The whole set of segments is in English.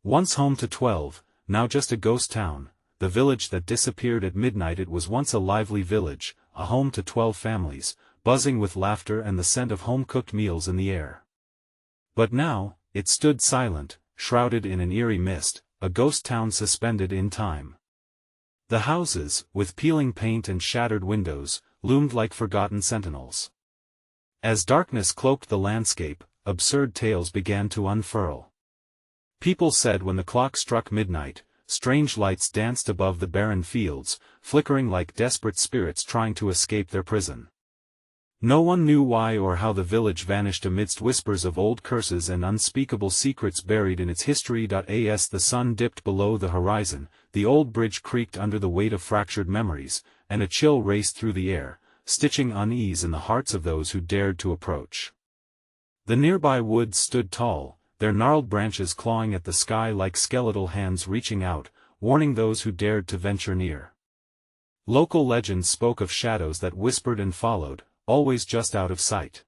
Once home to 12, now just a ghost town, the village that disappeared at midnight. It was once a lively village, a home to 12 families, buzzing with laughter and the scent of home-cooked meals in the air. But now, it stood silent, shrouded in an eerie mist, a ghost town suspended in time. The houses, with peeling paint and shattered windows, loomed like forgotten sentinels. As darkness cloaked the landscape, absurd tales began to unfurl. People said when the clock struck midnight, strange lights danced above the barren fields, flickering like desperate spirits trying to escape their prison. No one knew why or how the village vanished amidst whispers of old curses and unspeakable secrets buried in its history. As the sun dipped below the horizon, the old bridge creaked under the weight of fractured memories, and a chill raced through the air, stitching unease in the hearts of those who dared to approach. The nearby woods stood tall, their gnarled branches clawing at the sky like skeletal hands reaching out, warning those who dared to venture near. Local legends spoke of shadows that whispered and followed, always just out of sight.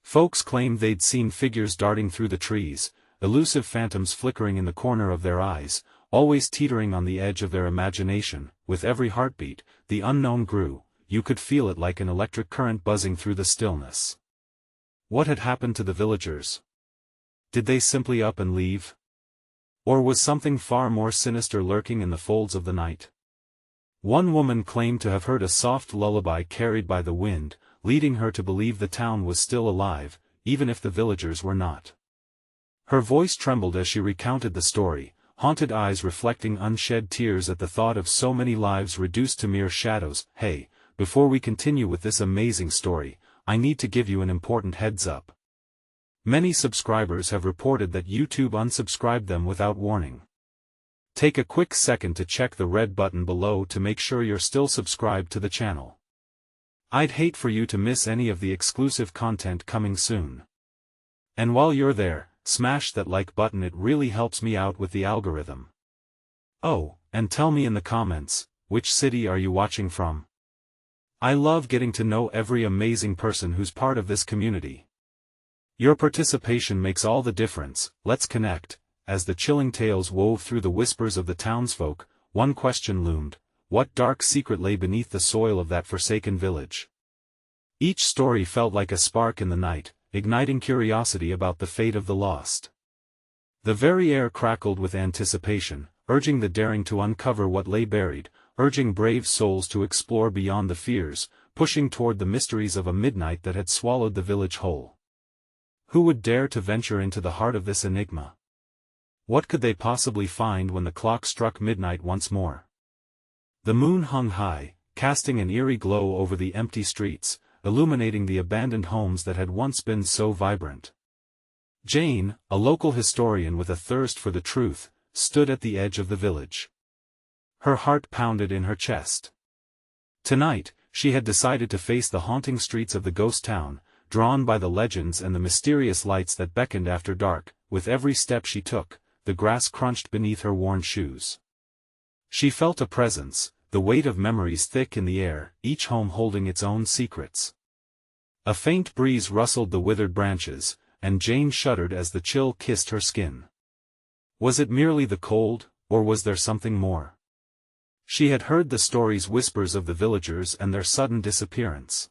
Folks claimed they'd seen figures darting through the trees, elusive phantoms flickering in the corner of their eyes, always teetering on the edge of their imagination. With every heartbeat, the unknown grew, you could feel it like an electric current buzzing through the stillness. What had happened to the villagers? Did they simply up and leave? Or was something far more sinister lurking in the folds of the night? One woman claimed to have heard a soft lullaby carried by the wind, leading her to believe the town was still alive, even if the villagers were not. Her voice trembled as she recounted the story, haunted eyes reflecting unshed tears at the thought of so many lives reduced to mere shadows. Hey, before we continue with this amazing story, I need to give you an important heads up. Many subscribers have reported that YouTube unsubscribed them without warning. Take a quick second to check the red button below to make sure you're still subscribed to the channel. I'd hate for you to miss any of the exclusive content coming soon. And while you're there, smash that like button, it really helps me out with the algorithm. Oh, and tell me in the comments, which city are you watching from? I love getting to know every amazing person who's part of this community. Your participation makes all the difference. Let's connect. As the chilling tales wove through the whispers of the townsfolk, one question loomed: what dark secret lay beneath the soil of that forsaken village? Each story felt like a spark in the night, igniting curiosity about the fate of the lost. The very air crackled with anticipation, urging the daring to uncover what lay buried, urging brave souls to explore beyond the fears, pushing toward the mysteries of a midnight that had swallowed the village whole. Who would dare to venture into the heart of this enigma? What could they possibly find when the clock struck midnight once more? The moon hung high, casting an eerie glow over the empty streets, illuminating the abandoned homes that had once been so vibrant. Jane, a local historian with a thirst for the truth, stood at the edge of the village. Her heart pounded in her chest. Tonight, she had decided to face the haunting streets of the ghost town, drawn by the legends and the mysterious lights that beckoned after dark. With every step she took, the grass crunched beneath her worn shoes. She felt a presence, the weight of memories thick in the air, each home holding its own secrets. A faint breeze rustled the withered branches, and Jane shuddered as the chill kissed her skin. Was it merely the cold, or was there something more? She had heard the stories, whispers of the villagers and their sudden disappearance.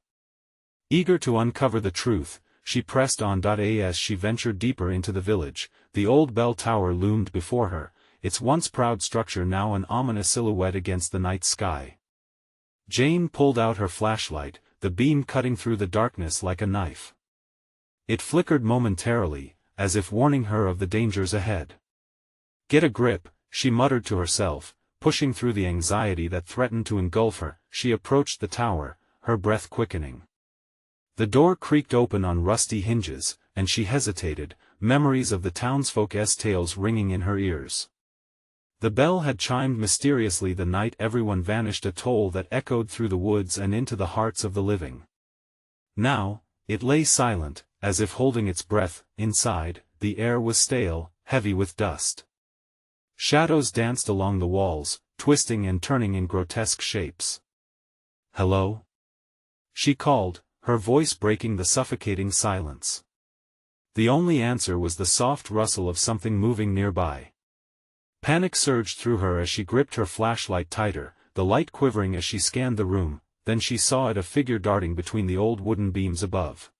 Eager to uncover the truth, she pressed on. As she ventured deeper into the village, the old bell tower loomed before her, its once proud structure now an ominous silhouette against the night sky. Jane pulled out her flashlight, the beam cutting through the darkness like a knife. It flickered momentarily, as if warning her of the dangers ahead. Get a grip, she muttered to herself, pushing through the anxiety that threatened to engulf her. She approached the tower, her breath quickening. The door creaked open on rusty hinges, and she hesitated, memories of the townsfolk's tales ringing in her ears. The bell had chimed mysteriously the night everyone vanished, a toll that echoed through the woods and into the hearts of the living. Now, it lay silent, as if holding its breath. Inside, the air was stale, heavy with dust. Shadows danced along the walls, twisting and turning in grotesque shapes. "Hello?" she called, her voice breaking the suffocating silence. The only answer was the soft rustle of something moving nearby. Panic surged through her as she gripped her flashlight tighter, the light quivering as she scanned the room. Then she saw it, a figure darting between the old wooden beams above.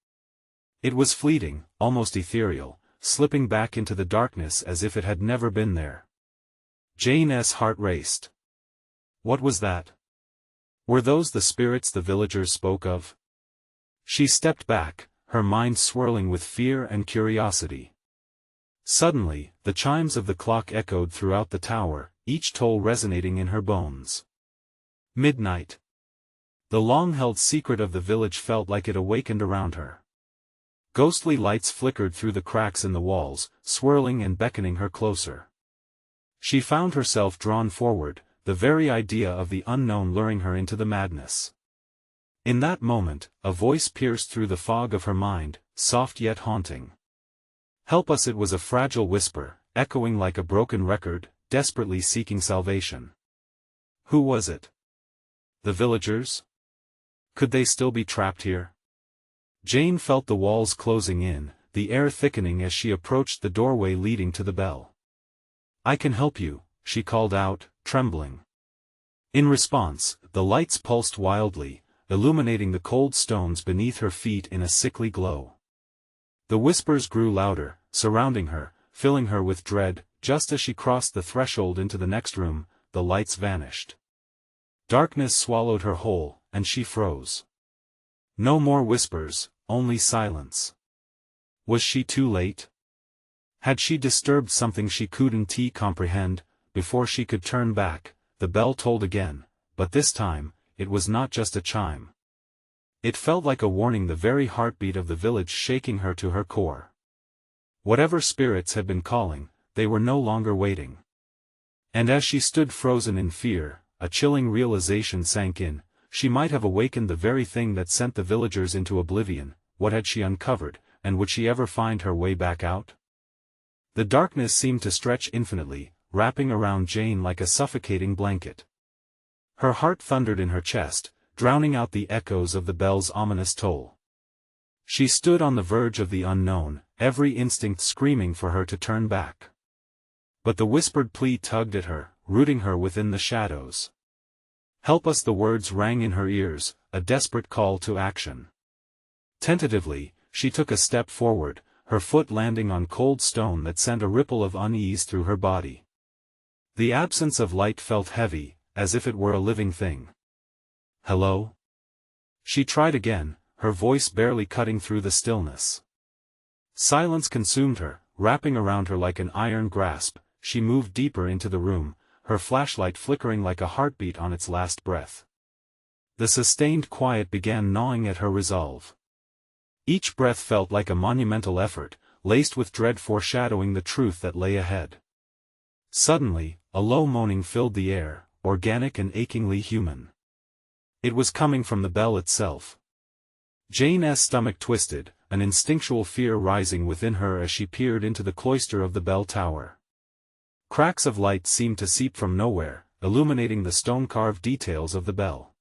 It was fleeting, almost ethereal, slipping back into the darkness as if it had never been there. Jane's heart raced. What was that? Were those the spirits the villagers spoke of? She stepped back, her mind swirling with fear and curiosity. Suddenly, the chimes of the clock echoed throughout the tower, each toll resonating in her bones. Midnight. The long-held secret of the village felt like it awakened around her. Ghostly lights flickered through the cracks in the walls, swirling and beckoning her closer. She found herself drawn forward, the very idea of the unknown luring her into the madness. In that moment, a voice pierced through the fog of her mind, soft yet haunting. "Help us!" It was a fragile whisper, echoing like a broken record, desperately seeking salvation. Who was it? The villagers? Could they still be trapped here? Jane felt the walls closing in, the air thickening as she approached the doorway leading to the bell. "I can help you," she called out, trembling. In response, the lights pulsed wildly, illuminating the cold stones beneath her feet in a sickly glow. The whispers grew louder, surrounding her, filling her with dread. Just as she crossed the threshold into the next room, the lights vanished. Darkness swallowed her whole, and she froze. No more whispers, only silence. Was she too late? Had she disturbed something she couldn't comprehend? Before she could turn back, the bell tolled again, but this time, it was not just a chime. It felt like a warning, the very heartbeat of the village shaking her to her core. Whatever spirits had been calling, they were no longer waiting. And as she stood frozen in fear, a chilling realization sank in. She might have awakened the very thing that sent the villagers into oblivion. What had she uncovered, and would she ever find her way back out? The darkness seemed to stretch infinitely, wrapping around Jane like a suffocating blanket. Her heart thundered in her chest, drowning out the echoes of the bell's ominous toll. She stood on the verge of the unknown, every instinct screaming for her to turn back. But the whispered plea tugged at her, rooting her within the shadows. "Help us!" The words rang in her ears, a desperate call to action. Tentatively, she took a step forward, her foot landing on cold stone that sent a ripple of unease through her body. The absence of light felt heavy, as if it were a living thing. "Hello?" She tried again, her voice barely cutting through the stillness. Silence consumed her, wrapping around her like an iron grasp. She moved deeper into the room, her flashlight flickering like a heartbeat on its last breath. The sustained quiet began gnawing at her resolve. Each breath felt like a monumental effort, laced with dread foreshadowing the truth that lay ahead. Suddenly, a low moaning filled the air, organic and achingly human. It was coming from the bell itself. Jane's stomach twisted, an instinctual fear rising within her as she peered into the cloister of the bell tower. Cracks of light seemed to seep from nowhere, illuminating the stone-carved details of the bell.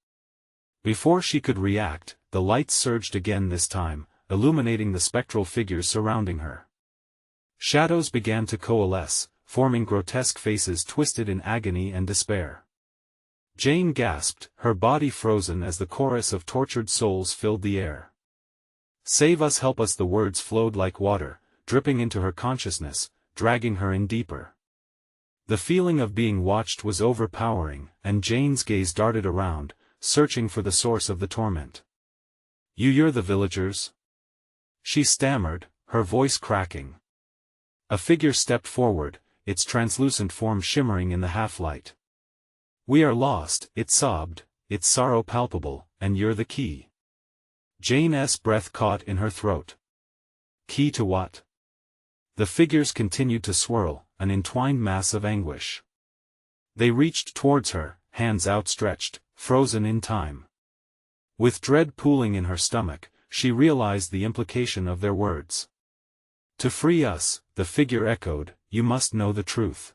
Before she could react, the lights surged again, this time, illuminating the spectral figures surrounding her. Shadows began to coalesce, forming grotesque faces twisted in agony and despair. Jane gasped, her body frozen as the chorus of tortured souls filled the air. "Save us, help us!" The words flowed like water, dripping into her consciousness, dragging her in deeper. The feeling of being watched was overpowering, and Jane's gaze darted around, searching for the source of the torment. You're the villagers?" she stammered, her voice cracking. A figure stepped forward, its translucent form shimmering in the half-light. "We are lost," it sobbed, its sorrow palpable, "and you're the key." Jane's breath caught in her throat. Key to what? The figures continued to swirl, an entwined mass of anguish. They reached towards her, hands outstretched, frozen in time. With dread pooling in her stomach, she realized the implication of their words. "To free us," the figure echoed, "you must know the truth."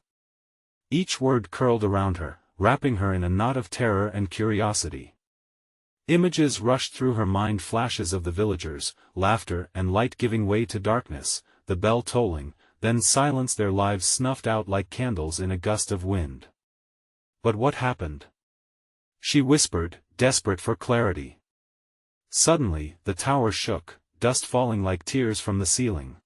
Each word curled around her, wrapping her in a knot of terror and curiosity. Images rushed through her mind, flashes of the villagers, laughter and light giving way to darkness, the bell tolling, then silence, their lives snuffed out like candles in a gust of wind. But what happened? She whispered, desperate for clarity. Suddenly, the tower shook, dust falling like tears from the ceiling.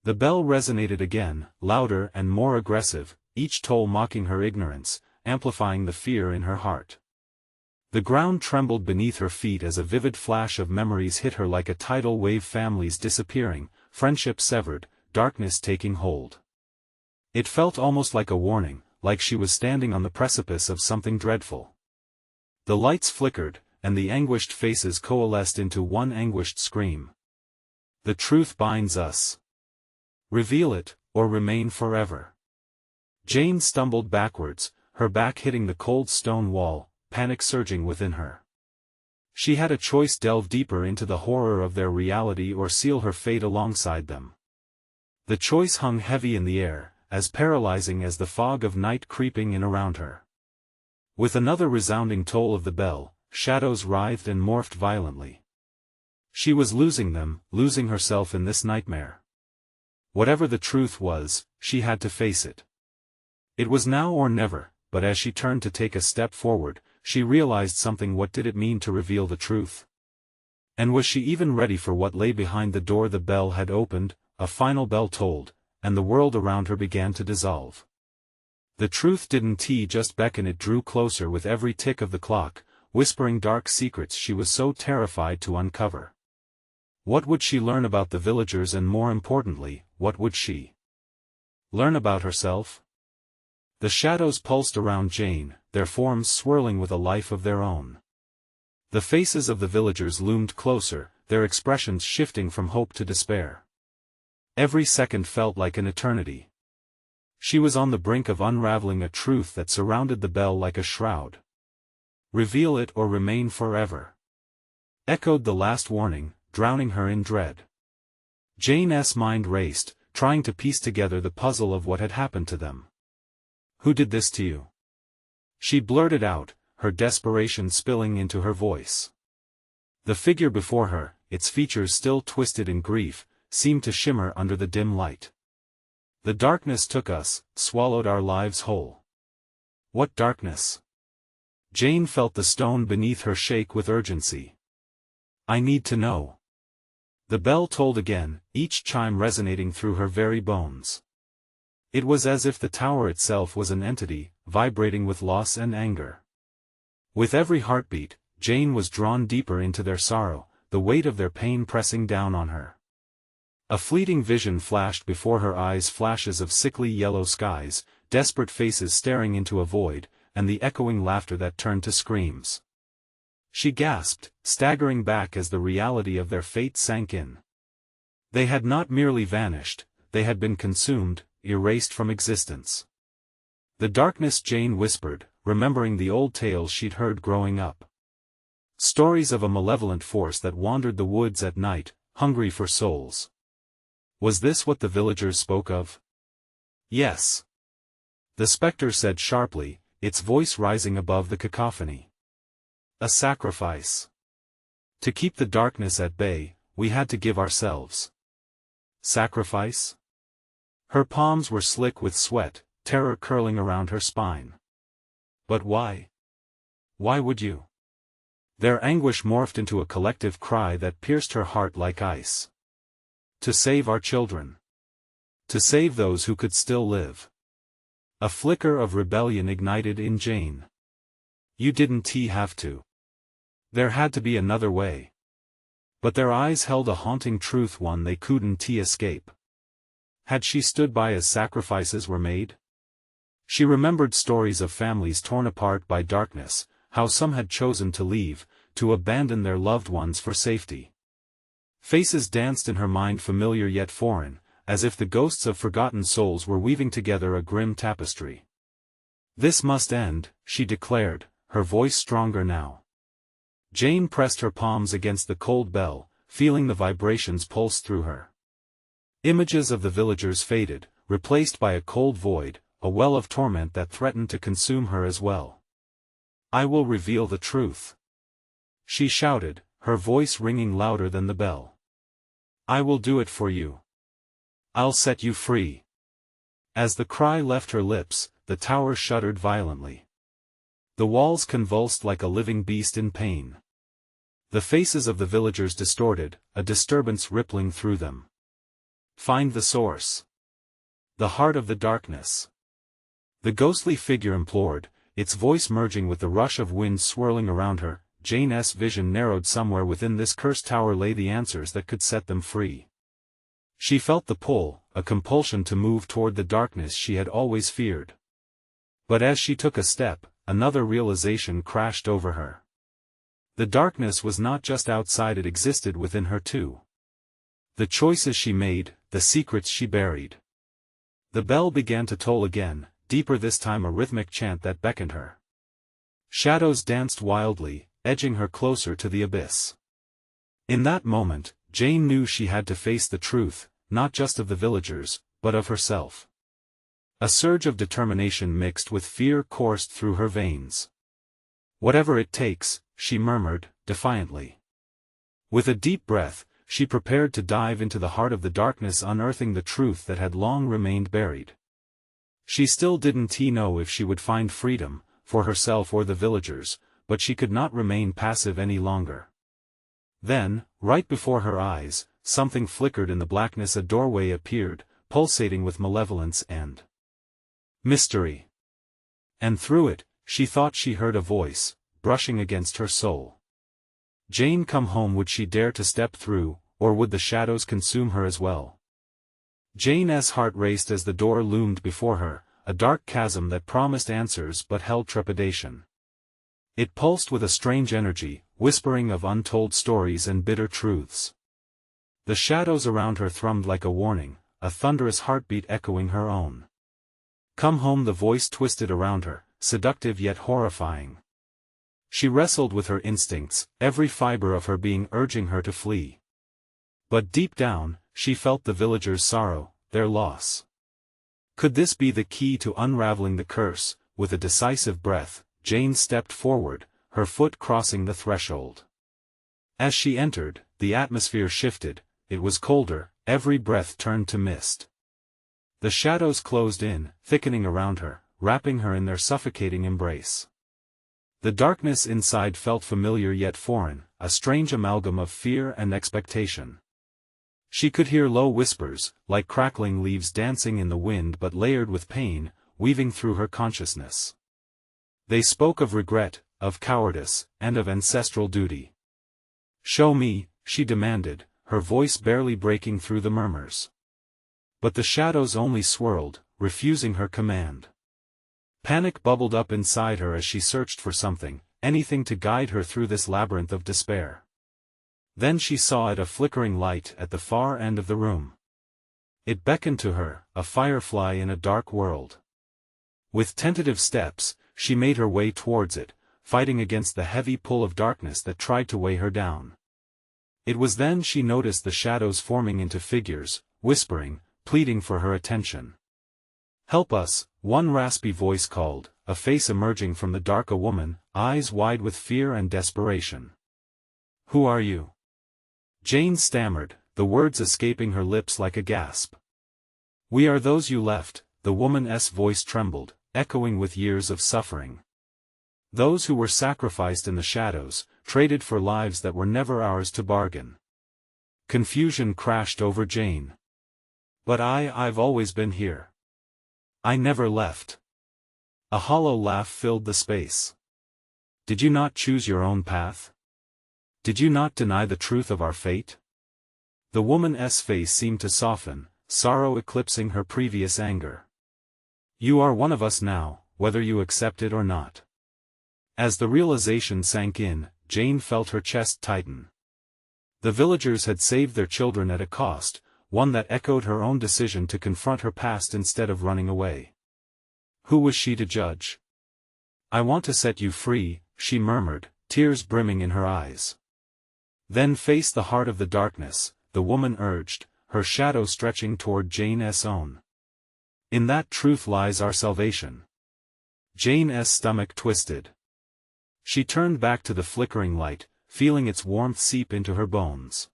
The bell resonated again, louder and more aggressive, each toll mocking her ignorance, amplifying the fear in her heart. The ground trembled beneath her feet as a vivid flash of memories hit her like a tidal wave, families disappearing, friendships severed, darkness taking hold. It felt almost like a warning, like she was standing on the precipice of something dreadful. The lights flickered, and the anguished faces coalesced into one anguished scream. The truth binds us. Reveal it, or remain forever. Jane stumbled backwards, her back hitting the cold stone wall, panic surging within her. She had a choice: delve deeper into the horror of their reality or seal her fate alongside them. The choice hung heavy in the air, as paralyzing as the fog of night creeping in around her. With another resounding toll of the bell, shadows writhed and morphed violently. She was losing them, losing herself in this nightmare. Whatever the truth was, she had to face it. It was now or never, but as she turned to take a step forward, she realized something. What did it mean to reveal the truth? And was she even ready for what lay behind the door? The bell had opened, a final bell tolled, and the world around her began to dissolve. The truth didn't just beckon, it drew closer with every tick of the clock, whispering dark secrets she was so terrified to uncover. What would she learn about the villagers, and more importantly, what would she learn about herself? The shadows pulsed around Jane, their forms swirling with a life of their own. The faces of the villagers loomed closer, their expressions shifting from hope to despair. Every second felt like an eternity. She was on the brink of unraveling a truth that surrounded the bell like a shroud. Reveal it or remain forever, echoed the last warning, drowning her in dread. Jane's mind raced, trying to piece together the puzzle of what had happened to them. Who did this to you? She blurted out, her desperation spilling into her voice. The figure before her, its features still twisted in grief, seemed to shimmer under the dim light. The darkness took us, swallowed our lives whole. What darkness? Jane felt the stone beneath her shake with urgency. I need to know. The bell tolled again, each chime resonating through her very bones. It was as if the tower itself was an entity, vibrating with loss and anger. With every heartbeat, Jane was drawn deeper into their sorrow, the weight of their pain pressing down on her. A fleeting vision flashed before her eyes, flashes of sickly yellow skies, desperate faces staring into a void, and the echoing laughter that turned to screams. She gasped, staggering back as the reality of their fate sank in. They had not merely vanished, they had been consumed, erased from existence. The darkness, Jane whispered, remembering the old tales she'd heard growing up. Stories of a malevolent force that wandered the woods at night, hungry for souls. Was this what the villagers spoke of? Yes. The specter said sharply, its voice rising above the cacophony. A sacrifice. To keep the darkness at bay, we had to give ourselves. Sacrifice? Her palms were slick with sweat, terror curling around her spine. But why? Why would you? Their anguish morphed into a collective cry that pierced her heart like ice. To save our children. To save those who could still live. A flicker of rebellion ignited in Jane. You didn't have to. There had to be another way. But their eyes held a haunting truth, one they couldn't escape. Had she stood by as sacrifices were made? She remembered stories of families torn apart by darkness, how some had chosen to leave, to abandon their loved ones for safety. Faces danced in her mind, familiar yet foreign, as if the ghosts of forgotten souls were weaving together a grim tapestry. This must end, she declared, her voice stronger now. Jane pressed her palms against the cold bell, feeling the vibrations pulse through her. Images of the villagers faded, replaced by a cold void, a well of torment that threatened to consume her as well. I will reveal the truth. She shouted, her voice ringing louder than the bell. I will do it for you. I'll set you free." As the cry left her lips, the tower shuddered violently. The walls convulsed like a living beast in pain. The faces of the villagers distorted, a disturbance rippling through them. "Find the source. The heart of the darkness." The ghostly figure implored, its voice merging with the rush of wind swirling around her. Jane's vision narrowed. Somewhere within this cursed tower lay the answers that could set them free. She felt the pull, a compulsion to move toward the darkness she had always feared. But as she took a step, another realization crashed over her. The darkness was not just outside, it existed within her too. The choices she made, the secrets she buried. The bell began to toll again, deeper this time, a rhythmic chant that beckoned her. Shadows danced wildly, edging her closer to the abyss. In that moment, Jane knew she had to face the truth, not just of the villagers, but of herself. A surge of determination mixed with fear coursed through her veins. "Whatever it takes," she murmured, defiantly. With a deep breath, she prepared to dive into the heart of the darkness, unearthing the truth that had long remained buried. She still didn't know if she would find freedom, for herself or the villagers, but she could not remain passive any longer. Then, right before her eyes, something flickered in the blackness. A doorway appeared, pulsating with malevolence and mystery. And through it, she thought she heard a voice, brushing against her soul. Jane come home. Would she dare to step through, or would the shadows consume her as well? Jane's heart raced as the door loomed before her, a dark chasm that promised answers but held trepidation. It pulsed with a strange energy, whispering of untold stories and bitter truths. The shadows around her thrummed like a warning, a thunderous heartbeat echoing her own. "Come home," the voice twisted around her, seductive yet horrifying. She wrestled with her instincts, every fiber of her being urging her to flee. But deep down, she felt the villagers' sorrow, their loss. Could this be the key to unraveling the curse? With a decisive breath, Jane stepped forward, her foot crossing the threshold. As she entered, the atmosphere shifted, it was colder, every breath turned to mist. The shadows closed in, thickening around her, wrapping her in their suffocating embrace. The darkness inside felt familiar yet foreign, a strange amalgam of fear and expectation. She could hear low whispers, like crackling leaves dancing in the wind but layered with pain, weaving through her consciousness. They spoke of regret, of cowardice, and of ancestral duty. "Show me," she demanded, her voice barely breaking through the murmurs. But the shadows only swirled, refusing her command. Panic bubbled up inside her as she searched for something, anything to guide her through this labyrinth of despair. Then she saw it, a flickering light at the far end of the room. It beckoned to her, a firefly in a dark world. With tentative steps, she made her way towards it, fighting against the heavy pull of darkness that tried to weigh her down. It was then she noticed the shadows forming into figures, whispering, pleading for her attention. "Help us," one raspy voice called, a face emerging from the dark, a woman, eyes wide with fear and desperation. "Who are you?" Jane stammered, the words escaping her lips like a gasp. "We are those you left," the woman's voice trembled, echoing with years of suffering. "Those who were sacrificed in the shadows, traded for lives that were never ours to bargain." Confusion crashed over Jane. "But I've always been here. I never left." A hollow laugh filled the space. "Did you not choose your own path? Did you not deny the truth of our fate?" The woman's face seemed to soften, sorrow eclipsing her previous anger. "You are one of us now, whether you accept it or not." As the realization sank in, Jane felt her chest tighten. The villagers had saved their children at a cost, one that echoed her own decision to confront her past instead of running away. Who was she to judge? "I want to set you free," she murmured, tears brimming in her eyes. "Then face the heart of the darkness," the woman urged, her shadow stretching toward Jane's own. "In that truth lies our salvation." Jane's stomach twisted. She turned back to the flickering light, feeling its warmth seep into her bones.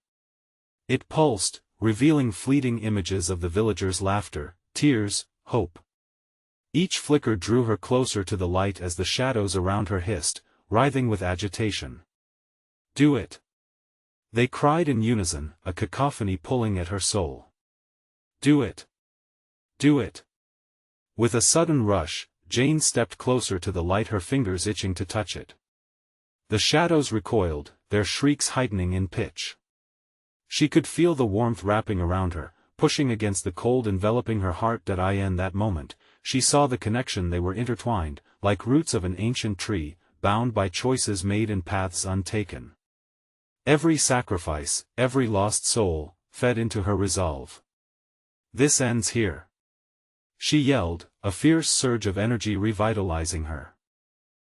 It pulsed, revealing fleeting images of the villagers' laughter, tears, hope. Each flicker drew her closer to the light as the shadows around her hissed, writhing with agitation. "Do it!" they cried in unison, a cacophony pulling at her soul. "Do it! Do it!" With a sudden rush, Jane stepped closer to the light, her fingers itching to touch it. The shadows recoiled, their shrieks heightening in pitch. She could feel the warmth wrapping around her, pushing against the cold enveloping her heart. In that moment, she saw the connection. They were intertwined, like roots of an ancient tree, bound by choices made and paths untaken. Every sacrifice, every lost soul, fed into her resolve. "This ends here," she yelled, a fierce surge of energy revitalizing her.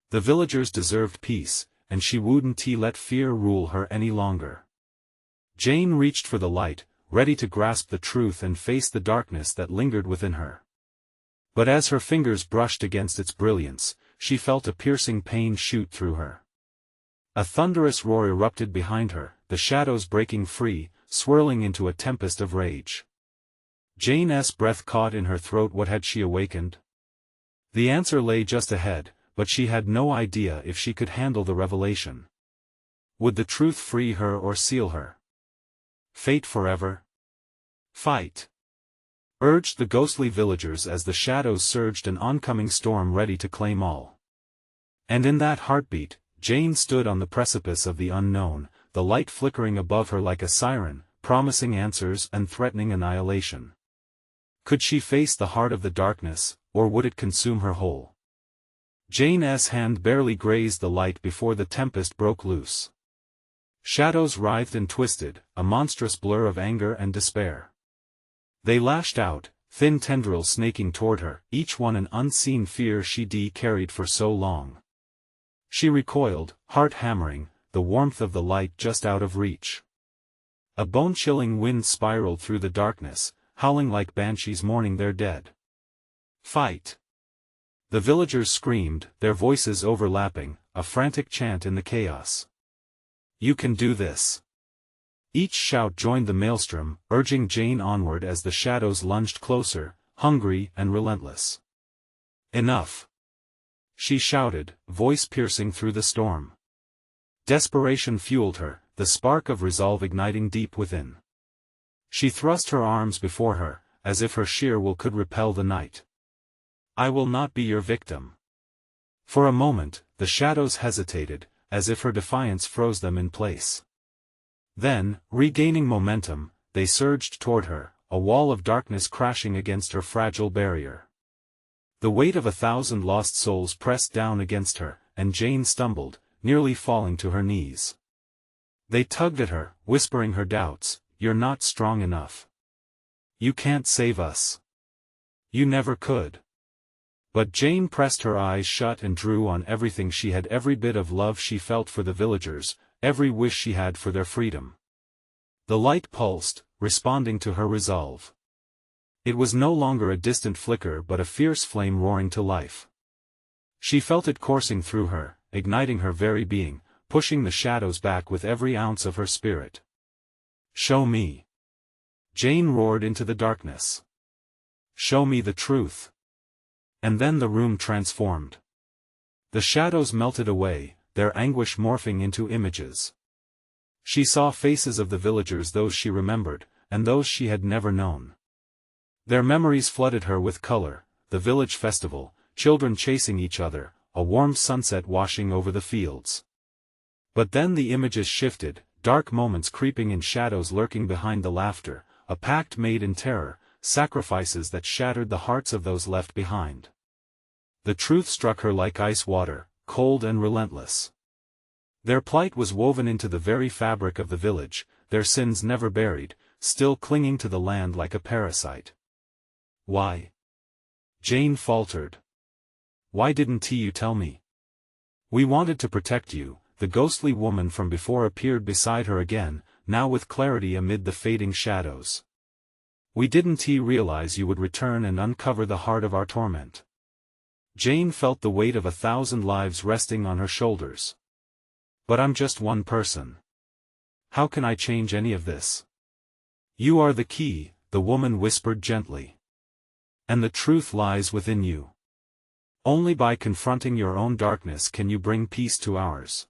The villagers deserved peace, and she wouldn't let fear rule her any longer. Jane reached for the light, ready to grasp the truth and face the darkness that lingered within her. But as her fingers brushed against its brilliance, she felt a piercing pain shoot through her. A thunderous roar erupted behind her, the shadows breaking free, swirling into a tempest of rage. Jane's breath caught in her throat. What had she awakened? The answer lay just ahead, but she had no idea if she could handle the revelation. Would the truth free her or seal her fate forever? "Fight!" urged the ghostly villagers as the shadows surged, an oncoming storm ready to claim all. And in that heartbeat, Jane stood on the precipice of the unknown, the light flickering above her like a siren, promising answers and threatening annihilation. Could she face the heart of the darkness, or would it consume her whole? Jane's hand barely grazed the light before the tempest broke loose. Shadows writhed and twisted, a monstrous blur of anger and despair. They lashed out, thin tendrils snaking toward her, each one an unseen fear she'd carried for so long. She recoiled, heart hammering, the warmth of the light just out of reach. A bone-chilling wind spiraled through the darkness, howling like banshees mourning their dead. "Fight!" the villagers screamed, their voices overlapping, a frantic chant in the chaos. "You can do this!" Each shout joined the maelstrom, urging Jane onward as the shadows lunged closer, hungry and relentless. "Enough!" she shouted, voice piercing through the storm. Desperation fueled her, the spark of resolve igniting deep within. She thrust her arms before her, as if her sheer will could repel the night. "I will not be your victim." For a moment, the shadows hesitated, as if her defiance froze them in place. Then, regaining momentum, they surged toward her, a wall of darkness crashing against her fragile barrier. The weight of 1,000 lost souls pressed down against her, and Jane stumbled, nearly falling to her knees. They tugged at her, whispering her doubts. "You're not strong enough. You can't save us. You never could." But Jane pressed her eyes shut and drew on everything she had, every bit of love she felt for the villagers, every wish she had for their freedom. The light pulsed, responding to her resolve. It was no longer a distant flicker but a fierce flame roaring to life. She felt it coursing through her, igniting her very being, pushing the shadows back with every ounce of her spirit. "Show me!" Jane roared into the darkness. "Show me the truth!" And then the room transformed. The shadows melted away, their anguish morphing into images. She saw faces of the villagers, those she remembered, and those she had never known. Their memories flooded her with color, the village festival, children chasing each other, a warm sunset washing over the fields. But then the images shifted, dark moments creeping in, shadows lurking behind the laughter, a pact made in terror, sacrifices that shattered the hearts of those left behind. The truth struck her like ice water, cold and relentless. Their plight was woven into the very fabric of the village, their sins never buried, still clinging to the land like a parasite. "Why?" Jane faltered. "Why didn't you tell me? We wanted to protect you." The ghostly woman from before appeared beside her again, now with clarity amid the fading shadows. "We didn't realize you would return and uncover the heart of our torment." Jane felt the weight of 1,000 lives resting on her shoulders. "But I'm just one person. How can I change any of this?" You are the key, the woman whispered gently. And the truth lies within you. Only by confronting your own darkness can you bring peace to ours.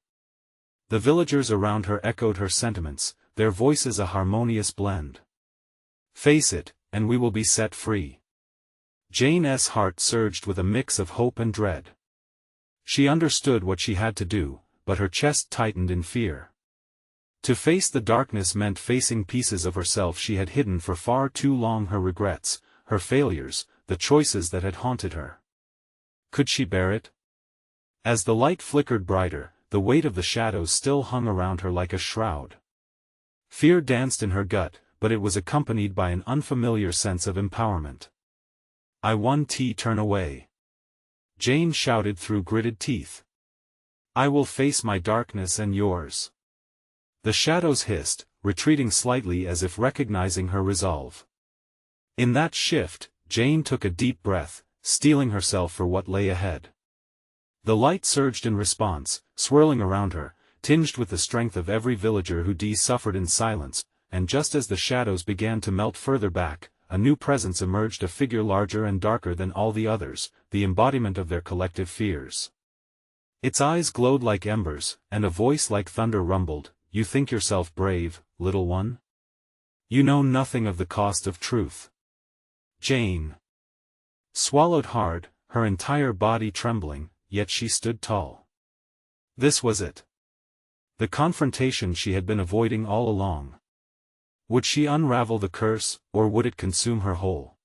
The villagers around her echoed her sentiments, their voices a harmonious blend. Face it, and we will be set free. Jane's heart surged with a mix of hope and dread. She understood what she had to do, but her chest tightened in fear. To face the darkness meant facing pieces of herself she had hidden for far too long, her regrets, her failures, the choices that had haunted her. Could she bear it? As the light flickered brighter, the weight of the shadows still hung around her like a shroud. Fear danced in her gut, but it was accompanied by an unfamiliar sense of empowerment. I won. Turn away. Jane shouted through gritted teeth. I will face my darkness and yours. The shadows hissed, retreating slightly as if recognizing her resolve. In that shift, Jane took a deep breath, steeling herself for what lay ahead. The light surged in response, swirling around her, tinged with the strength of every villager who suffered in silence, and just as the shadows began to melt further back, a new presence emerged, a figure larger and darker than all the others, the embodiment of their collective fears. Its eyes glowed like embers, and a voice like thunder rumbled, You think yourself brave, little one? You know nothing of the cost of truth. Jane swallowed hard, her entire body trembling, yet she stood tall. This was it. The confrontation she had been avoiding all along. Would she unravel the curse, or would it consume her whole?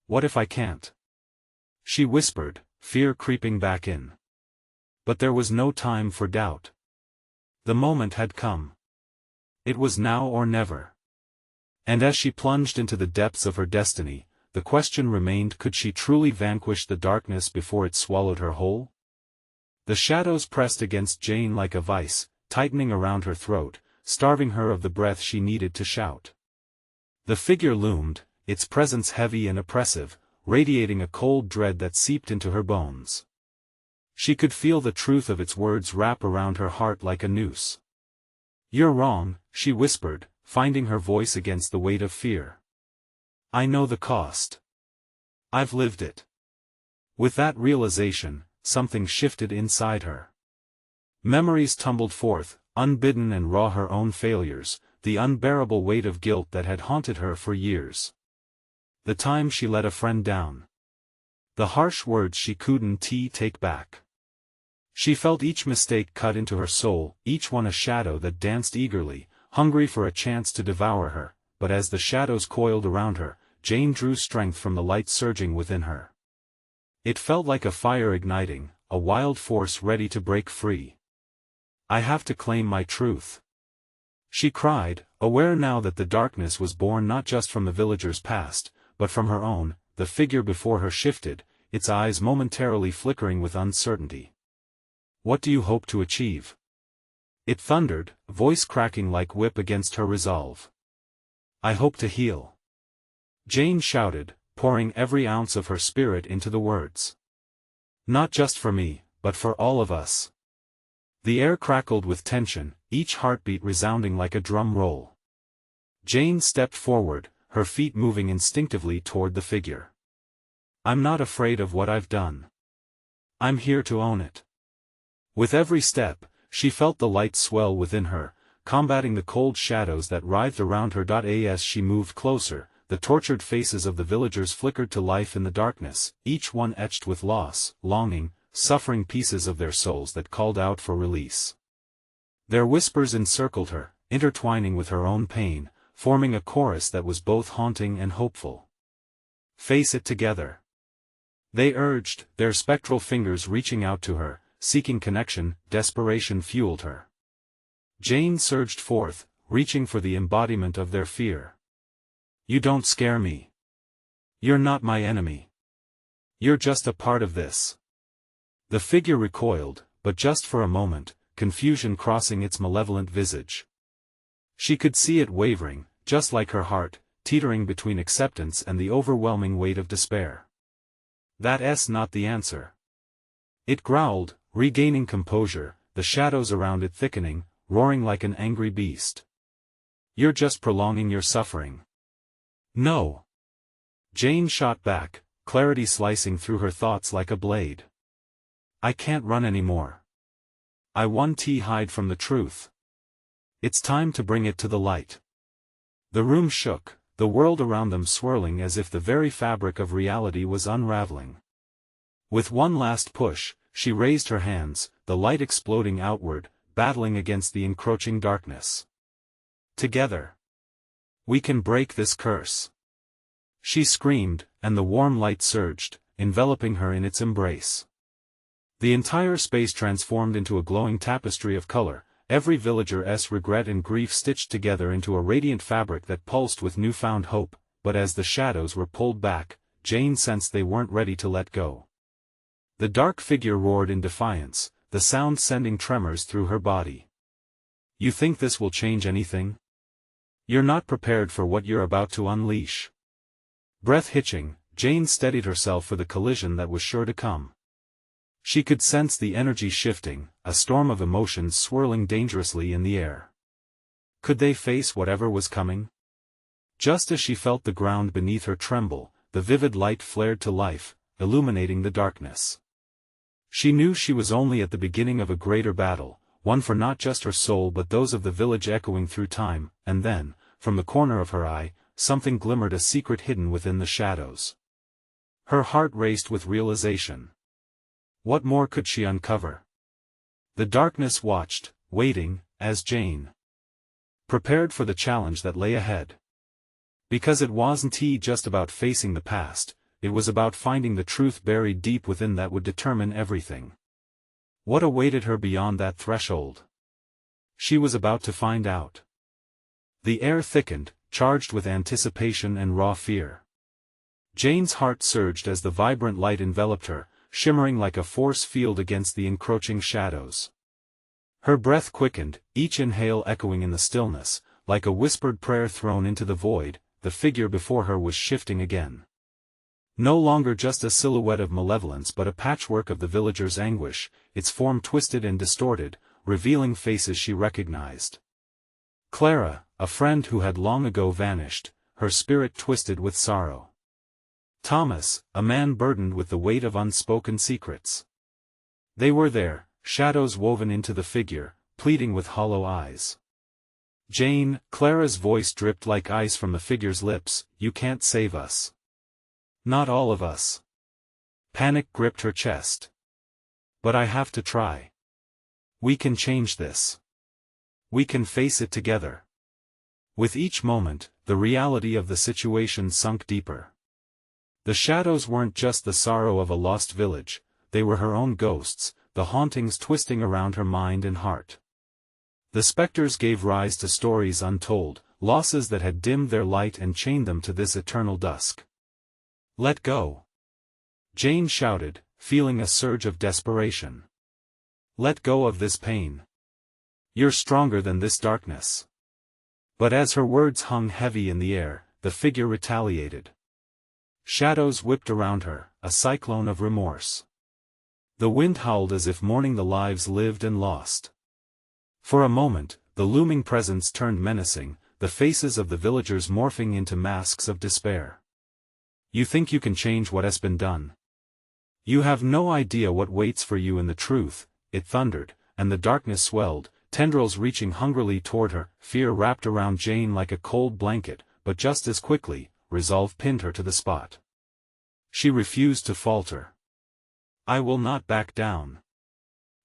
What if I can't? She whispered, fear creeping back in. But there was no time for doubt. The moment had come. It was now or never. And as she plunged into the depths of her destiny, the question remained, could she truly vanquish the darkness before it swallowed her whole? The shadows pressed against Jane like a vice, tightening around her throat, starving her of the breath she needed to shout. The figure loomed, its presence heavy and oppressive, radiating a cold dread that seeped into her bones. She could feel the truth of its words wrap around her heart like a noose. You're wrong, she whispered, finding her voice against the weight of fear. I know the cost. I've lived it. With that realization, something shifted inside her. Memories tumbled forth, unbidden and raw, her own failures, the unbearable weight of guilt that had haunted her for years. The time she let a friend down. The harsh words she couldn't take back. She felt each mistake cut into her soul, each one a shadow that danced eagerly, hungry for a chance to devour her, but as the shadows coiled around her, Jane drew strength from the light surging within her. It felt like a fire igniting, a wild force ready to break free. I have to claim my truth. She cried, aware now that the darkness was born not just from the villagers' past, but from her own. The figure before her shifted, its eyes momentarily flickering with uncertainty. What do you hope to achieve? It thundered, voice cracking like whip against her resolve. I hope to heal. Jane shouted, pouring every ounce of her spirit into the words. Not just for me, but for all of us. The air crackled with tension, each heartbeat resounding like a drum roll. Jane stepped forward, her feet moving instinctively toward the figure. I'm not afraid of what I've done. I'm here to own it. With every step, she felt the light swell within her, combating the cold shadows that writhed around her. As she moved closer, the tortured faces of the villagers flickered to life in the darkness, each one etched with loss, longing, suffering, pieces of their souls that called out for release. Their whispers encircled her, intertwining with her own pain, forming a chorus that was both haunting and hopeful. Face it together. They urged, their spectral fingers reaching out to her, seeking connection. Desperation fueled her. Jane surged forth, reaching for the embodiment of their fear. You don't scare me. You're not my enemy. You're just a part of this. The figure recoiled, but just for a moment, confusion crossing its malevolent visage. She could see it wavering, just like her heart, teetering between acceptance and the overwhelming weight of despair. That's not the answer. It growled, regaining composure, the shadows around it thickening, roaring like an angry beast. You're just prolonging your suffering. No. Jane shot back, clarity slicing through her thoughts like a blade. I can't run anymore. I want to hide from the truth. It's time to bring it to the light. The room shook, the world around them swirling as if the very fabric of reality was unraveling. With one last push, she raised her hands, the light exploding outward, battling against the encroaching darkness. Together, we can break this curse. She screamed, and the warm light surged, enveloping her in its embrace. The entire space transformed into a glowing tapestry of color, every villager's regret and grief stitched together into a radiant fabric that pulsed with newfound hope, but as the shadows were pulled back, Jane sensed they weren't ready to let go. The dark figure roared in defiance, the sound sending tremors through her body. You think this will change anything? You're not prepared for what you're about to unleash. Breath hitching, Jane steadied herself for the collision that was sure to come. She could sense the energy shifting, a storm of emotions swirling dangerously in the air. Could they face whatever was coming? Just as she felt the ground beneath her tremble, the vivid light flared to life, illuminating the darkness. She knew she was only at the beginning of a greater battle, one for not just her soul but those of the village echoing through time, and then, from the corner of her eye, something glimmered, a secret hidden within the shadows. Her heart raced with realization. What more could she uncover? The darkness watched, waiting, as Jane prepared for the challenge that lay ahead. Because it wasn't just about facing the past, it was about finding the truth buried deep within that would determine everything. What awaited her beyond that threshold? She was about to find out. The air thickened, charged with anticipation and raw fear. Jane's heart surged as the vibrant light enveloped her, shimmering like a force field against the encroaching shadows. Her breath quickened, each inhale echoing in the stillness, like a whispered prayer thrown into the void. The figure before her was shifting again. No longer just a silhouette of malevolence but a patchwork of the villagers' anguish, its form twisted and distorted, revealing faces she recognized. Clara, a friend who had long ago vanished, her spirit twisted with sorrow. Thomas, a man burdened with the weight of unspoken secrets. They were there, shadows woven into the figure, pleading with hollow eyes. Jane, Clara's voice dripped like ice from the figure's lips, you can't save us. Not all of us. Panic gripped her chest. But I have to try. We can change this. We can face it together. With each moment, the reality of the situation sunk deeper. The shadows weren't just the sorrow of a lost village, they were her own ghosts, the hauntings twisting around her mind and heart. The specters gave rise to stories untold, losses that had dimmed their light and chained them to this eternal dusk. Let go. Jane shouted, feeling a surge of desperation. Let go of this pain. You're stronger than this darkness. But as her words hung heavy in the air, the figure retaliated. Shadows whipped around her, a cyclone of remorse. The wind howled as if mourning the lives lived and lost. For a moment, the looming presence turned menacing, the faces of the villagers morphing into masks of despair. You think you can change what has been done? You have no idea what waits for you in the truth, it thundered, and the darkness swelled, tendrils reaching hungrily toward her, fear wrapped around Jane like a cold blanket, but just as quickly, resolve pinned her to the spot. She refused to falter. I will not back down.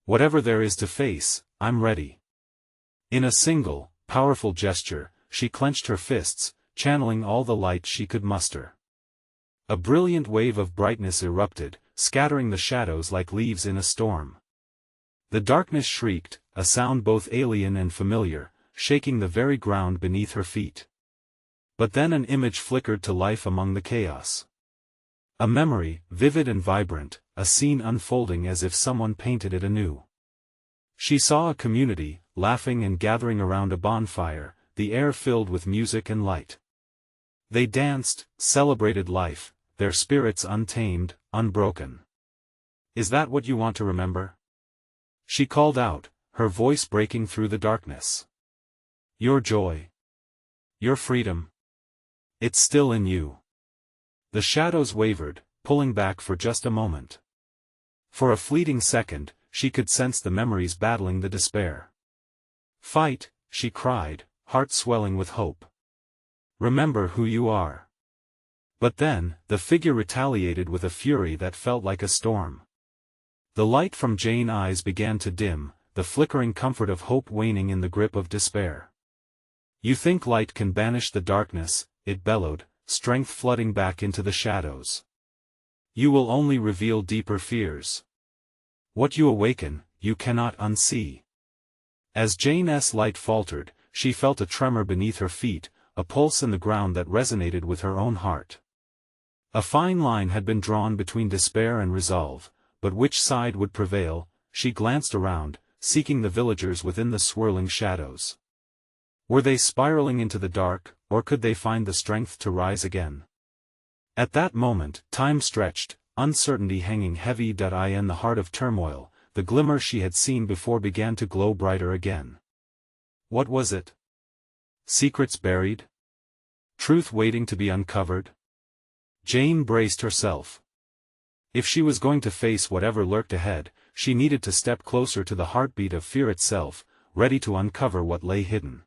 Whatever there is to face, I'm ready. In a single, powerful gesture, she clenched her fists, channeling all the light she could muster. A brilliant wave of brightness erupted, scattering the shadows like leaves in a storm. The darkness shrieked, a sound both alien and familiar, shaking the very ground beneath her feet. But then an image flickered to life among the chaos. A memory, vivid and vibrant, a scene unfolding as if someone painted it anew. She saw a community, laughing and gathering around a bonfire, the air filled with music and light. They danced, celebrated life, their spirits untamed, unbroken. Is that what you want to remember? She called out, her voice breaking through the darkness. Your joy. Your freedom. It's still in you. The shadows wavered, pulling back for just a moment. For a fleeting second, she could sense the memories battling the despair. Fight, she cried, heart swelling with hope. Remember who you are. But then, the figure retaliated with a fury that felt like a storm. The light from Jane's eyes began to dim, the flickering comfort of hope waning in the grip of despair. You think light can banish the darkness, it bellowed, strength flooding back into the shadows. You will only reveal deeper fears. What you awaken, you cannot unsee. As Jane's light faltered, she felt a tremor beneath her feet, a pulse in the ground that resonated with her own heart. A fine line had been drawn between despair and resolve, but which side would prevail? She glanced around, seeking the villagers within the swirling shadows. Were they spiraling into the dark, or could they find the strength to rise again? At that moment, time stretched, uncertainty hanging heavy in the heart of turmoil. The glimmer she had seen before began to glow brighter again. What was it? Secrets buried? Truth waiting to be uncovered? Jane braced herself. If she was going to face whatever lurked ahead, she needed to step closer to the heartbeat of fear itself, ready to uncover what lay hidden.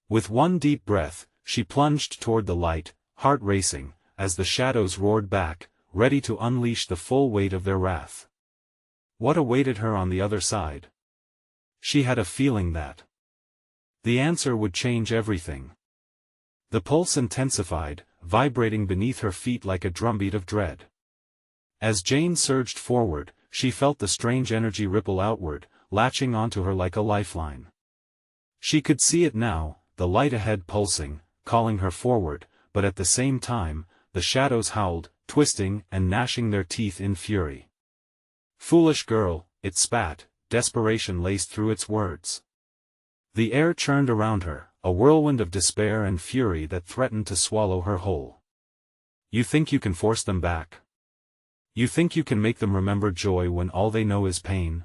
With one deep breath, she plunged toward the light, heart racing, as the shadows roared back, ready to unleash the full weight of their wrath. What awaited her on the other side? She had a feeling that the answer would change everything. The pulse intensified, vibrating beneath her feet like a drumbeat of dread. As Jane surged forward, she felt the strange energy ripple outward, latching onto her like a lifeline. She could see it now, the light ahead pulsing, calling her forward, but at the same time, the shadows howled, twisting and gnashing their teeth in fury. Foolish girl, it spat, desperation laced through its words. The air churned around her, a whirlwind of despair and fury that threatened to swallow her whole. You think you can force them back? You think you can make them remember joy when all they know is pain?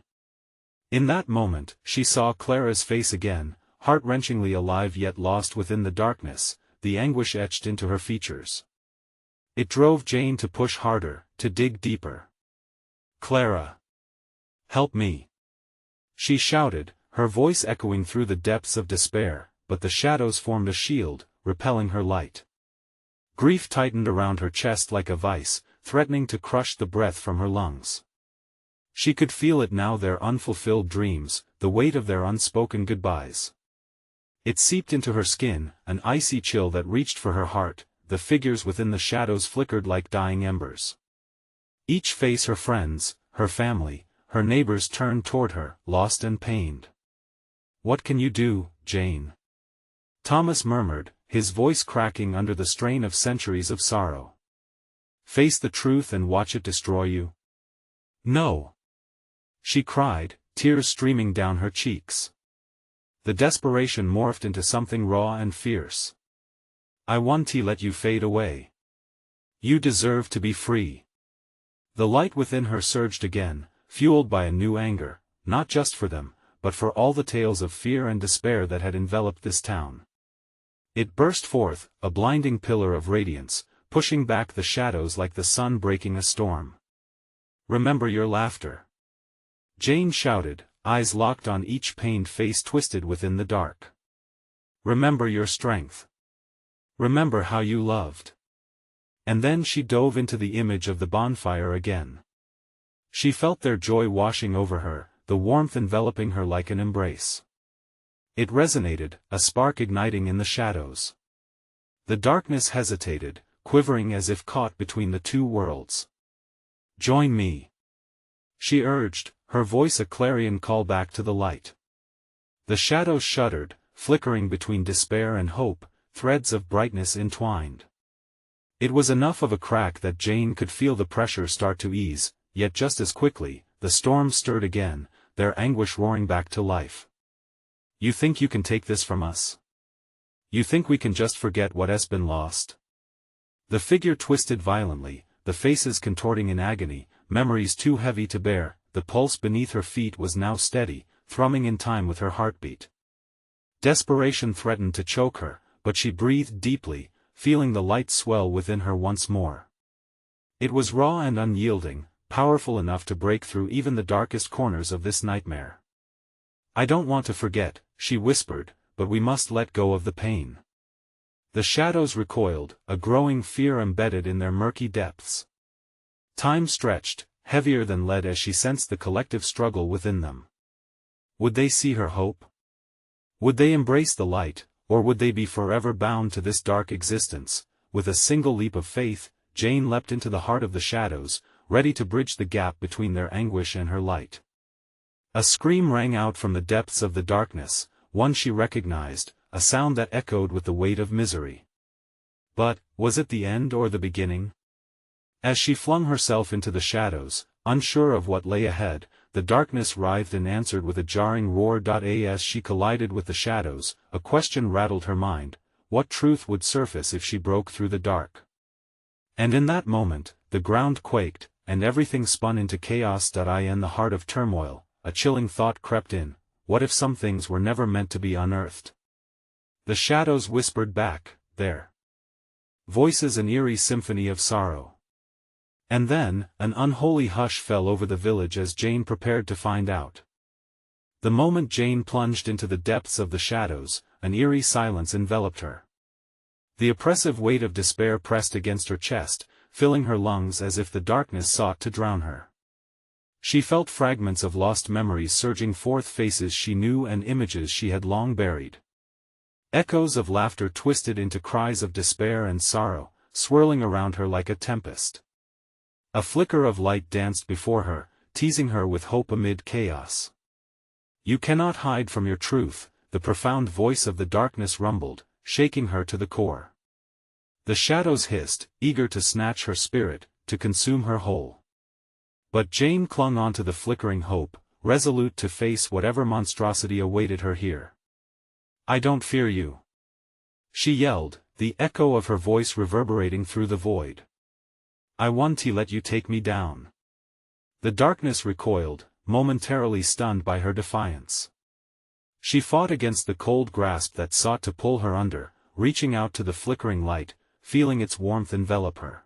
In that moment, she saw Clara's face again, heart-wrenchingly alive yet lost within the darkness, the anguish etched into her features. It drove Jane to push harder, to dig deeper. Clara! Help me! She shouted, her voice echoing through the depths of despair, but the shadows formed a shield, repelling her light. Grief tightened around her chest like a vice, threatening to crush the breath from her lungs. She could feel it now, their unfulfilled dreams, the weight of their unspoken goodbyes. It seeped into her skin, an icy chill that reached for her heart. The figures within the shadows flickered like dying embers. Each face, her friends, her family, her neighbors, turned toward her, lost and pained. What can you do, Jane? Thomas murmured, his voice cracking under the strain of centuries of sorrow. Face the truth and watch it destroy you? No! She cried, tears streaming down her cheeks. The desperation morphed into something raw and fierce. I won't let you fade away. You deserve to be free. The light within her surged again, fueled by a new anger, not just for them, but for all the tales of fear and despair that had enveloped this town. It burst forth, a blinding pillar of radiance, pushing back the shadows like the sun breaking a storm. Remember your laughter. Jane shouted, eyes locked on each pained face twisted within the dark. Remember your strength. Remember how you loved. And then she dove into the image of the bonfire again. She felt their joy washing over her, the warmth enveloping her like an embrace. It resonated, a spark igniting in the shadows. The darkness hesitated, quivering as if caught between the two worlds. Join me, she urged, her voice a clarion call back to the light. The shadows shuddered, flickering between despair and hope, threads of brightness entwined. It was enough of a crack that Jane could feel the pressure start to ease, yet just as quickly, the storm stirred again, their anguish roaring back to life. You think you can take this from us? You think we can just forget what has been lost? The figure twisted violently, the faces contorting in agony, memories too heavy to bear. The pulse beneath her feet was now steady, thrumming in time with her heartbeat. Desperation threatened to choke her, but she breathed deeply, feeling the light swell within her once more. It was raw and unyielding, powerful enough to break through even the darkest corners of this nightmare. "I don't want to forget," she whispered, "but we must let go of the pain." The shadows recoiled, a growing fear embedded in their murky depths. Time stretched, heavier than lead as she sensed the collective struggle within them. Would they see her hope? Would they embrace the light, or would they be forever bound to this dark existence? With a single leap of faith, Jane leapt into the heart of the shadows, ready to bridge the gap between their anguish and her light. A scream rang out from the depths of the darkness, one she recognized, a sound that echoed with the weight of misery. But, was it the end or the beginning? As she flung herself into the shadows, unsure of what lay ahead, the darkness writhed and answered with a jarring roar. As she collided with the shadows, a question rattled her mind: what truth would surface if she broke through the dark? And in that moment, the ground quaked, and everything spun into chaos. In the heart of turmoil, a chilling thought crept in: what if some things were never meant to be unearthed? The shadows whispered back, their voices an eerie symphony of sorrow. And then, an unholy hush fell over the village as Jane prepared to find out. The moment Jane plunged into the depths of the shadows, an eerie silence enveloped her. The oppressive weight of despair pressed against her chest, filling her lungs as if the darkness sought to drown her. She felt fragments of lost memories surging forth, faces she knew and images she had long buried. Echoes of laughter twisted into cries of despair and sorrow, swirling around her like a tempest. A flicker of light danced before her, teasing her with hope amid chaos. "You cannot hide from your truth," the profound voice of the darkness rumbled, shaking her to the core. The shadows hissed, eager to snatch her spirit, to consume her whole. But Jane clung onto the flickering hope, resolute to face whatever monstrosity awaited her here. "I don't fear you," she yelled, the echo of her voice reverberating through the void. "I won't let you take me down." The darkness recoiled, momentarily stunned by her defiance. She fought against the cold grasp that sought to pull her under, reaching out to the flickering light, feeling its warmth envelop her.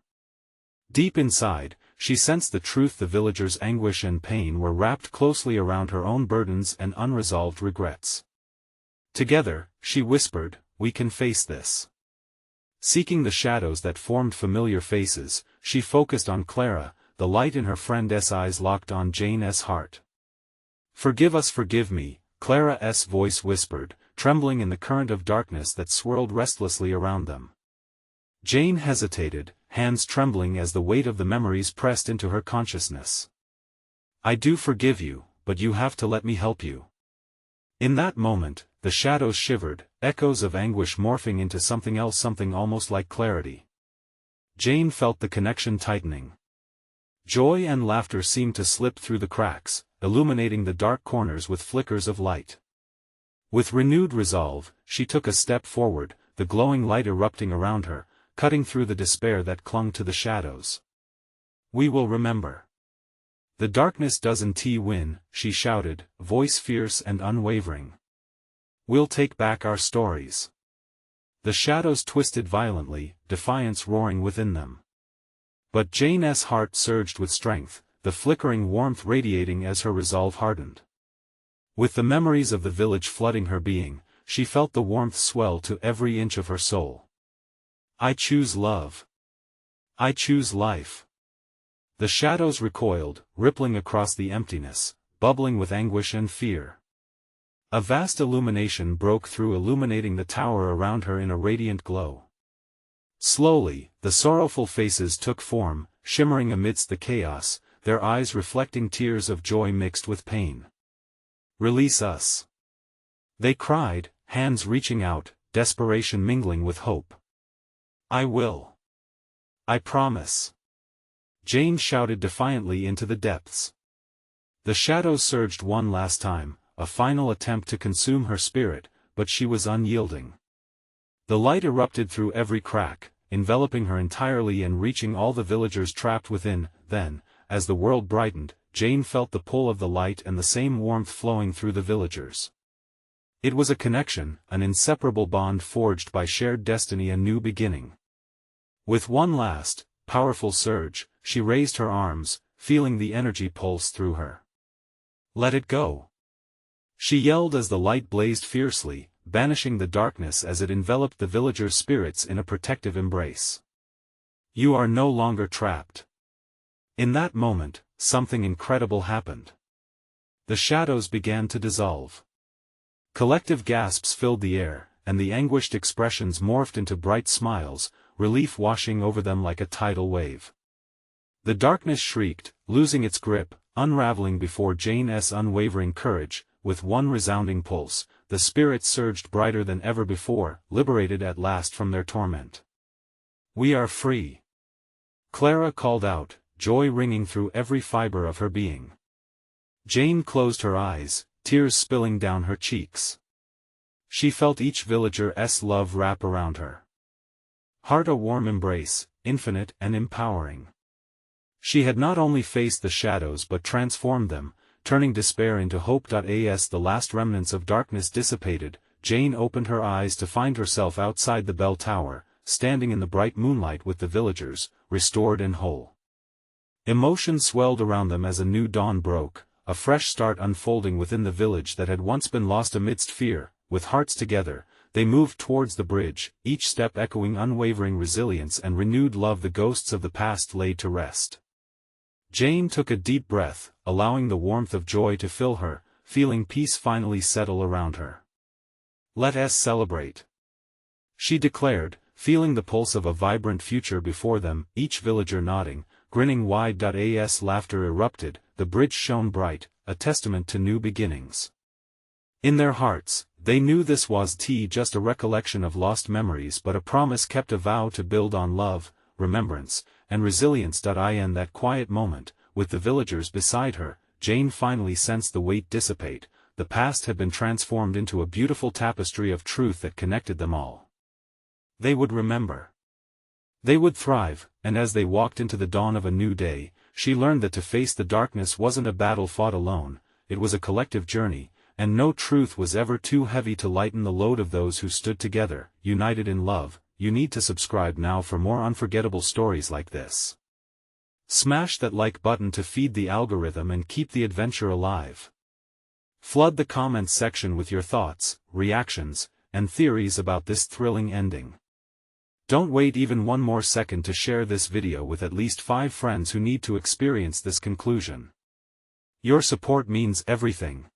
Deep inside, she sensed the truth: the villagers' anguish and pain were wrapped closely around her own burdens and unresolved regrets. Together, she whispered, "We can face this." Seeking the shadows that formed familiar faces, she focused on Clara, the light in her friend's eyes locked on Jane's heart. "Forgive us, forgive me," Clara's voice whispered, trembling in the current of darkness that swirled restlessly around them. Jane hesitated, hands trembling as the weight of the memories pressed into her consciousness. "I do forgive you, but you have to let me help you." In that moment, the shadows shivered, echoes of anguish morphing into something else, something almost like clarity. Jane felt the connection tightening. Joy and laughter seemed to slip through the cracks, illuminating the dark corners with flickers of light. With renewed resolve, she took a step forward, the glowing light erupting around her, cutting through the despair that clung to the shadows. "We will remember. The darkness doesn't win," she shouted, voice fierce and unwavering. "We'll take back our stories." The shadows twisted violently, defiance roaring within them. But Jane's heart surged with strength, the flickering warmth radiating as her resolve hardened. With the memories of the village flooding her being, she felt the warmth swell to every inch of her soul. "I choose love. I choose life." The shadows recoiled, rippling across the emptiness, bubbling with anguish and fear. A vast illumination broke through, illuminating the tower around her in a radiant glow. Slowly, the sorrowful faces took form, shimmering amidst the chaos, their eyes reflecting tears of joy mixed with pain. "Release us!" they cried, hands reaching out, desperation mingling with hope. "I will. I promise," Jane shouted defiantly into the depths. The shadows surged one last time, a final attempt to consume her spirit, but she was unyielding. The light erupted through every crack, enveloping her entirely and reaching all the villagers trapped within. Then, as the world brightened, Jane felt the pull of the light and the same warmth flowing through the villagers. It was a connection, an inseparable bond forged by shared destiny, a new beginning. With one last, powerful surge, she raised her arms, feeling the energy pulse through her. "Let it go!" she yelled as the light blazed fiercely, banishing the darkness as it enveloped the villagers' spirits in a protective embrace. "You are no longer trapped." In that moment, something incredible happened. The shadows began to dissolve. Collective gasps filled the air, and the anguished expressions morphed into bright smiles, relief washing over them like a tidal wave. The darkness shrieked, losing its grip, unraveling before Jane's unwavering courage. With one resounding pulse, the spirits surged brighter than ever before, liberated at last from their torment. "We are free!" Clara called out, joy ringing through every fiber of her being. Jane closed her eyes, tears spilling down her cheeks. She felt each villager's love wrap around her heart, a warm embrace, infinite and empowering. She had not only faced the shadows but transformed them, turning despair into hope. As the last remnants of darkness dissipated, Jane opened her eyes to find herself outside the bell tower, standing in the bright moonlight with the villagers, restored and whole. Emotion swelled around them as a new dawn broke, a fresh start unfolding within the village that had once been lost amidst fear. With hearts together, they moved towards the bridge, each step echoing unwavering resilience and renewed love. The ghosts of the past laid to rest. Jane took a deep breath, allowing the warmth of joy to fill her, feeling peace finally settle around her. "Let us celebrate," she declared, feeling the pulse of a vibrant future before them, each villager nodding, grinning wide. As laughter erupted, the bridge shone bright, a testament to new beginnings. In their hearts, they knew this was just a recollection of lost memories, but a promise kept, a vow to build on love, remembrance, and resilience. In that quiet moment, with the villagers beside her, Jane finally sensed the weight dissipate. The past had been transformed into a beautiful tapestry of truth that connected them all. They would remember. They would thrive, and as they walked into the dawn of a new day, she learned that to face the darkness wasn't a battle fought alone, it was a collective journey, and no truth was ever too heavy to lighten the load of those who stood together, united in love. You need to subscribe now for more unforgettable stories like this. Smash that like button to feed the algorithm and keep the adventure alive. Flood the comments section with your thoughts, reactions, and theories about this thrilling ending. Don't wait even one more second to share this video with at least 5 friends who need to experience this conclusion. Your support means everything.